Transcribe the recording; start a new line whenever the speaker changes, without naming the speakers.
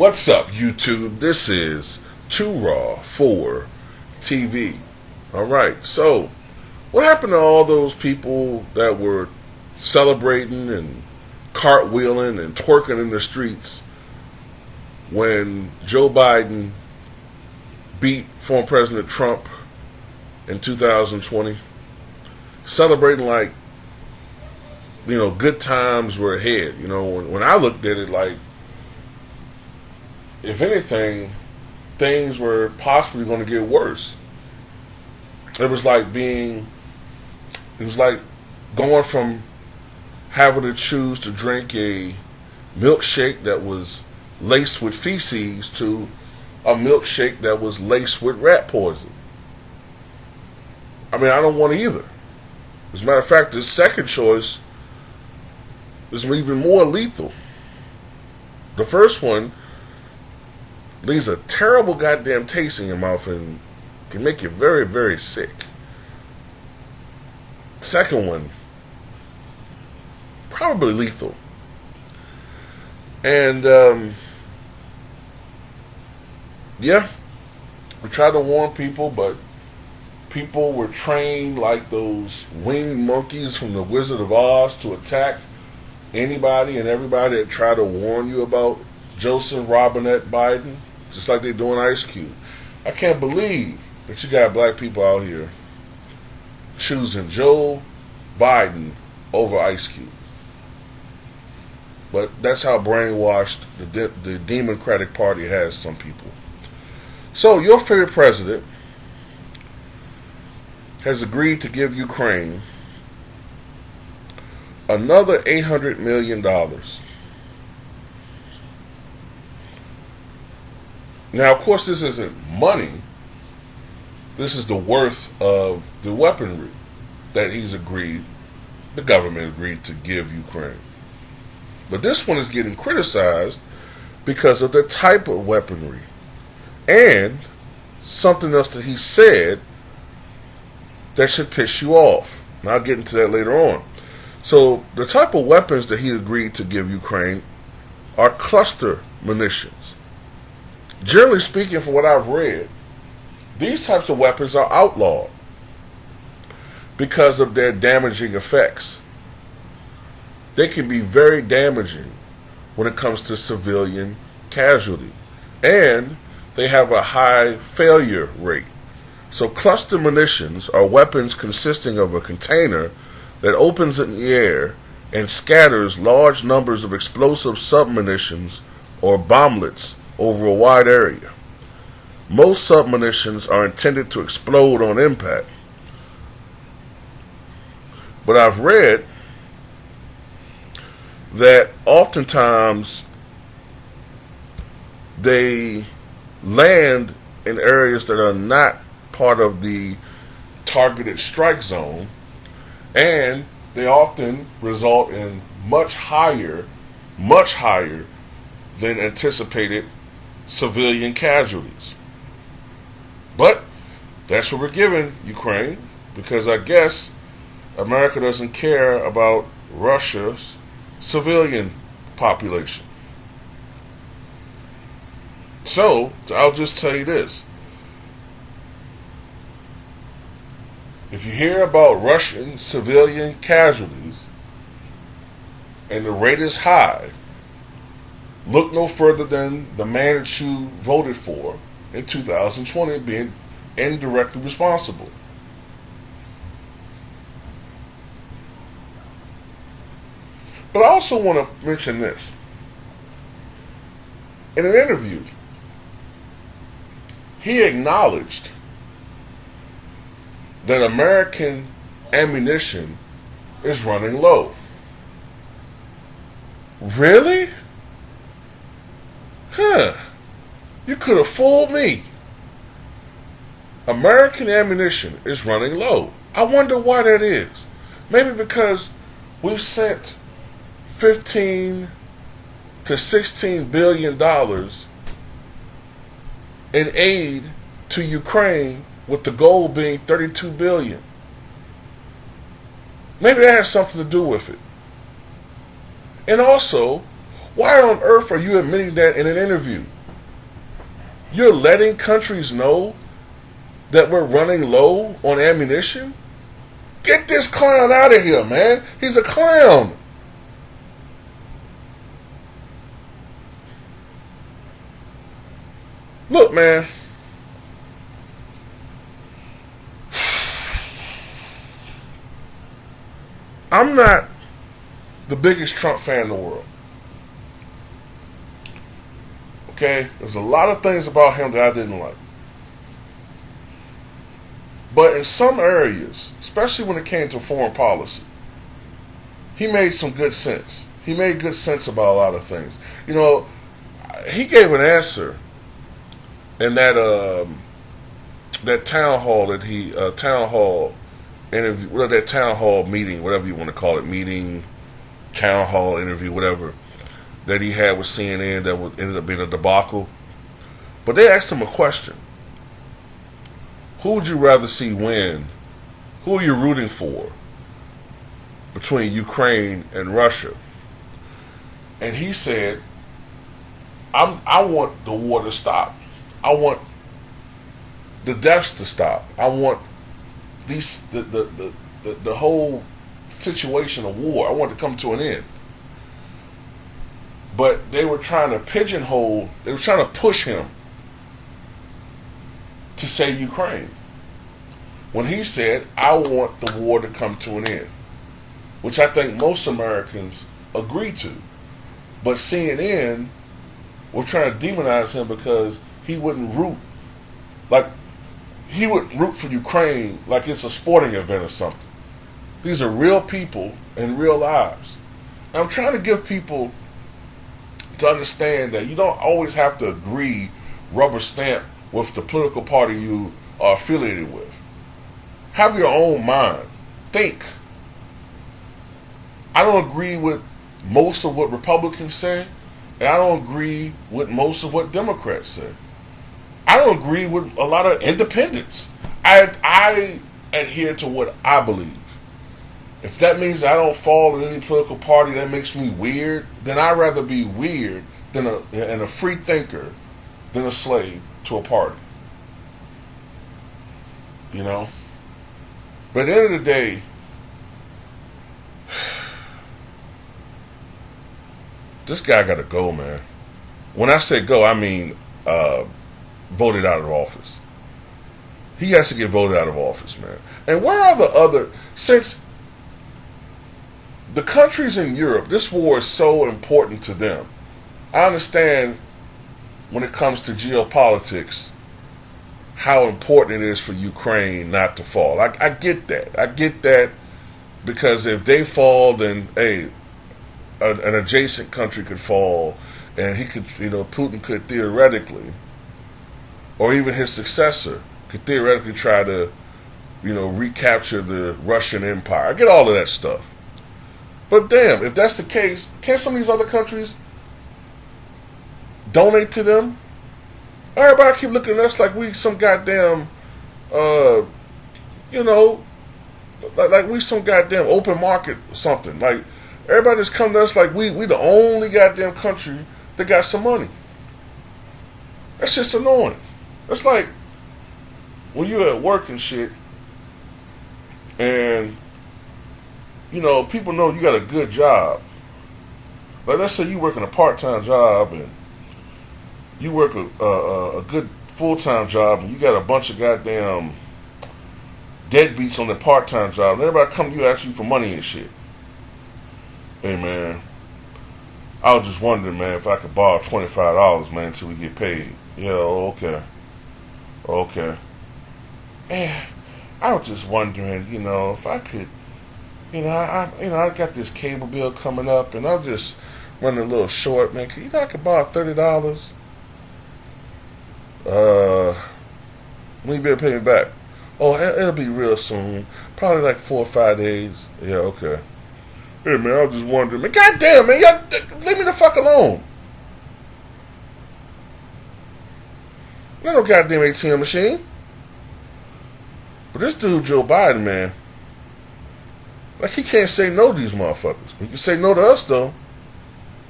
What's up, YouTube? This is Too Raw for TV. Alright, so what happened to all those people that were celebrating and cartwheeling and twerking in the streets when Joe Biden beat former President Trump in 2020? Celebrating like, good times were ahead. When I looked at it, like, if anything, things were possibly going to get worse. It was like going from having to choose to drink a milkshake that was laced with feces to a milkshake that was laced with rat poison. I mean, I don't want either. As a matter of fact, the second choice is even more lethal. The first one leaves a terrible goddamn taste in your mouth and can make you very, very sick. Second one, probably lethal. And, we tried to warn people, but people were trained like those winged monkeys from the Wizard of Oz to attack anybody and everybody that tried to warn you about Joseph Robinette Biden, just like they're doing Ice Cube. I can't believe that you got black people out here choosing Joe Biden over Ice Cube. But that's how brainwashed the Democratic Party has some people. So your favorite president has agreed to give Ukraine another $800 million. Now, of course, this isn't money. This is the worth of the weaponry that the government agreed to give Ukraine. But this one is getting criticized because of the type of weaponry and something else that he said that should piss you off. And I'll get into that later on. So the type of weapons that he agreed to give Ukraine are cluster munitions. Generally speaking, from what I've read, these types of weapons are outlawed because of their damaging effects. They can be very damaging when it comes to civilian casualty, and they have a high failure rate. So cluster munitions are weapons consisting of a container that opens in the air and scatters large numbers of explosive submunitions or bomblets over a wide area. Most submunitions are intended to explode on impact. But I've read that oftentimes they land in areas that are not part of the targeted strike zone, and they often result in much higher than anticipated civilian casualties. But that's what we're giving Ukraine, because I guess America doesn't care about Russia's civilian population. So I'll just tell you this. If you hear about Russian civilian casualties and the rate is high, look no further than the man that you voted for in 2020 being indirectly responsible. But I also want to mention this. In an interview, he acknowledged that American ammunition is running low. Really? You could have fooled me. American ammunition is running low. I wonder why that is. Maybe because we've sent $15 to $16 billion in aid to Ukraine, with the goal being $32 billion. Maybe that has something to do with it. And also, Why on earth are you admitting that in an interview? You're letting countries know that we're running low on ammunition? Get this clown out of here, man. He's a clown. Look, man. I'm not the biggest Trump fan in the world. Okay? There's a lot of things about him that I didn't like. But in some areas, especially when it came to foreign policy, he made some good sense. He made good sense about a lot of things. You know, he gave an answer in that town hall interview, that town hall meeting, whatever you want to call it, meeting, town hall interview, whatever, that he had with CNN that ended up being a debacle. But they asked him a question. Who would you rather see win? Who are you rooting for between Ukraine and Russia? And he said, I want the war to stop. I want the deaths to stop. I want the whole situation of war. I want it to come to an end. But they were trying to pigeonhole, they were trying to push him to say Ukraine. When he said, I want the war to come to an end. Which I think most Americans agree to. But CNN were trying to demonize him because he wouldn't root. Like, he would root for Ukraine like it's a sporting event or something. These are real people and real lives. And I'm trying to give people to understand that you don't always have to agree, rubber stamp, with the political party you are affiliated with. Have your own mind. Think. I don't agree with most of what Republicans say, and I don't agree with most of what Democrats say. I don't agree with a lot of independents. I adhere to what I believe. If that means I don't fall in any political party that makes me weird, then I'd rather be weird than a free thinker than a slave to a party. You know? But at the end of the day, this guy got to go, man. When I say go, I mean voted out of office. He has to get voted out of office, man. And where are the other... Since the countries in Europe, this war is so important to them. I understand when it comes to geopolitics how important it is for Ukraine not to fall. I get that. I get that because if they fall, then, hey, an adjacent country could fall, and he could, Putin could theoretically, or even his successor, could theoretically try to, recapture the Russian Empire. I get all of that stuff. But damn, if that's the case, can't some of these other countries donate to them? Everybody keep looking at us like we some goddamn, like we some goddamn open market or something. Like, everybody just come to us like we the only goddamn country that got some money. That's just annoying. That's like when you're at work and shit, and people know you got a good job. Like, let's say you working a part-time job and you work a good full-time job, and you got a bunch of goddamn deadbeats on the part-time job, and everybody come to you ask you for money and shit. Hey, man, I was just wondering, man, if I could borrow $25, man, until we get paid. Yeah, okay. Man, I was just wondering, if I could, I got this cable bill coming up, and I'm just running a little short, man. I could borrow $30? When you better pay me back? Oh, it'll be real soon. Probably like 4 or 5 days. Yeah, okay. Hey, man, I was just wondering, man. Goddamn, man, y'all, leave me the fuck alone. Not no goddamn ATM machine. But this dude, Joe Biden, man, like, he can't say no to these motherfuckers. He can say no to us, though.